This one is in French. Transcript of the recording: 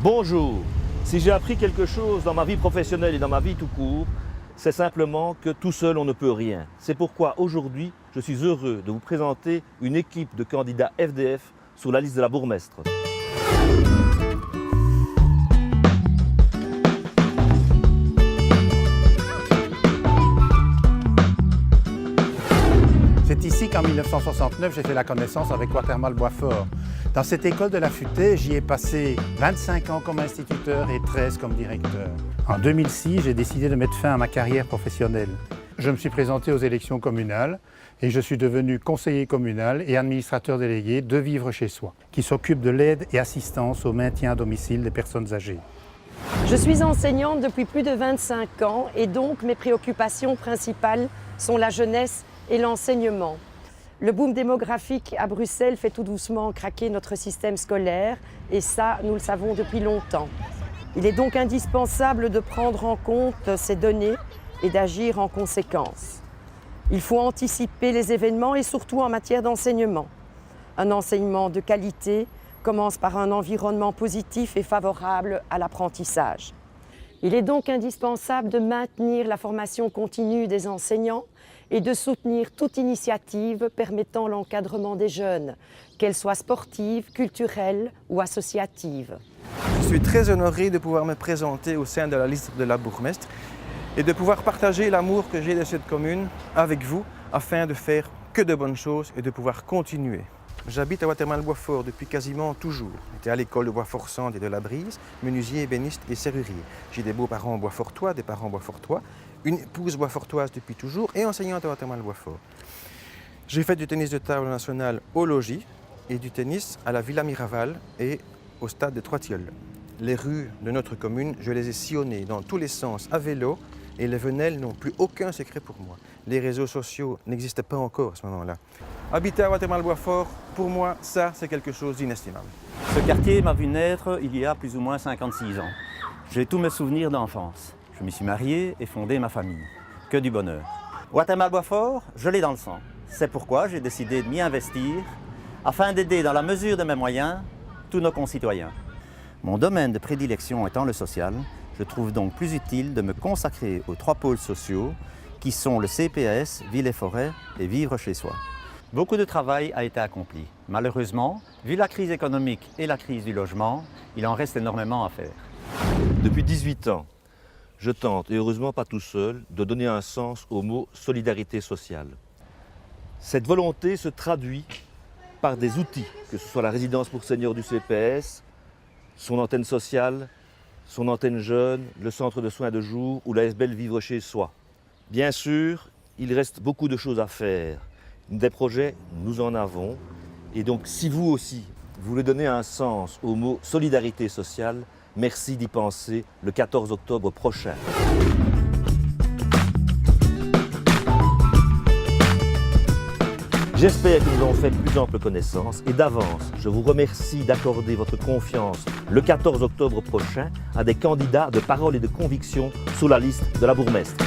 Bonjour. Si j'ai appris quelque chose dans ma vie professionnelle et dans ma vie tout court, c'est simplement que tout seul on ne peut rien. C'est pourquoi aujourd'hui, je suis heureux de vous présenter une équipe de candidats FDF sur la liste de la bourgmestre. C'est ici qu'en 1969, j'ai fait la connaissance avec Watermal Boisfort. Dans cette école de la Futée, j'y ai passé 25 ans comme instituteur et 13 comme directeur. En 2006, j'ai décidé de mettre fin à ma carrière professionnelle. Je me suis présenté aux élections communales et je suis devenu conseiller communal et administrateur délégué de Vivre chez soi, qui s'occupe de l'aide et assistance au maintien à domicile des personnes âgées. Je suis enseignante depuis plus de 25 ans et donc mes préoccupations principales sont la jeunesse et l'enseignement. Le boom démographique à Bruxelles fait tout doucement craquer notre système scolaire et ça, nous le savons depuis longtemps. Il est donc indispensable de prendre en compte ces données et d'agir en conséquence. Il faut anticiper les événements et surtout en matière d'enseignement. Un enseignement de qualité commence par un environnement positif et favorable à l'apprentissage. Il est donc indispensable de maintenir la formation continue des enseignants et de soutenir toute initiative permettant l'encadrement des jeunes, qu'elles soient sportives, culturelles ou associatives. Je suis très honoré de pouvoir me présenter au sein de la liste de la bourgmestre et de pouvoir partager l'amour que j'ai de cette commune avec vous afin de faire que de bonnes choses et de pouvoir continuer. J'habite à Watermal Boisfort depuis quasiment toujours. J'étais à l'école de Boisfort-Centre et de la Brise, menuisier, ébéniste et serrurier. J'ai des beaux-parents boisfortois, des parents boisfortois, une épouse boisfortoise depuis toujours et enseignante à Watermal Boisfort. J'ai fait du tennis de table national au logis et du tennis à la Villa Miraval et au stade de Trois-Tilleuls. Les rues de notre commune, je les ai sillonnées dans tous les sens à vélo et les venelles n'ont plus aucun secret pour moi. Les réseaux sociaux n'existaient pas encore à ce moment-là. Habiter à Watermal Boisfort, pour moi, ça, c'est quelque chose d'inestimable. Ce quartier m'a vu naître il y a plus ou moins 56 ans. J'ai tous mes souvenirs d'enfance. Je m'y suis marié et fondé ma famille. Que du bonheur. Watermal Boisfort, je l'ai dans le sang. C'est pourquoi j'ai décidé de m'y investir afin d'aider dans la mesure de mes moyens tous nos concitoyens. Mon domaine de prédilection étant le social, je trouve donc plus utile de me consacrer aux 3 pôles sociaux qui sont le CPAS, Ville et Forêt et Vivre chez soi. Beaucoup de travail a été accompli. Malheureusement, vu la crise économique et la crise du logement, il en reste énormément à faire. Depuis 18 ans, je tente, et heureusement pas tout seul, de donner un sens au mot solidarité sociale. Cette volonté se traduit par des outils, que ce soit la résidence pour seniors du CPS, son antenne sociale, son antenne jeune, le centre de soins de jour ou l'ASBL Vivre chez soi. Bien sûr, il reste beaucoup de choses à faire. Des projets, nous en avons. Et donc, si vous aussi, vous voulez donner un sens au mot solidarité sociale, merci d'y penser le 14 octobre prochain. J'espère que nous avons fait plus ample connaissance et d'avance, je vous remercie d'accorder votre confiance le 14 octobre prochain à des candidats de parole et de conviction sur la liste de la bourgmestre.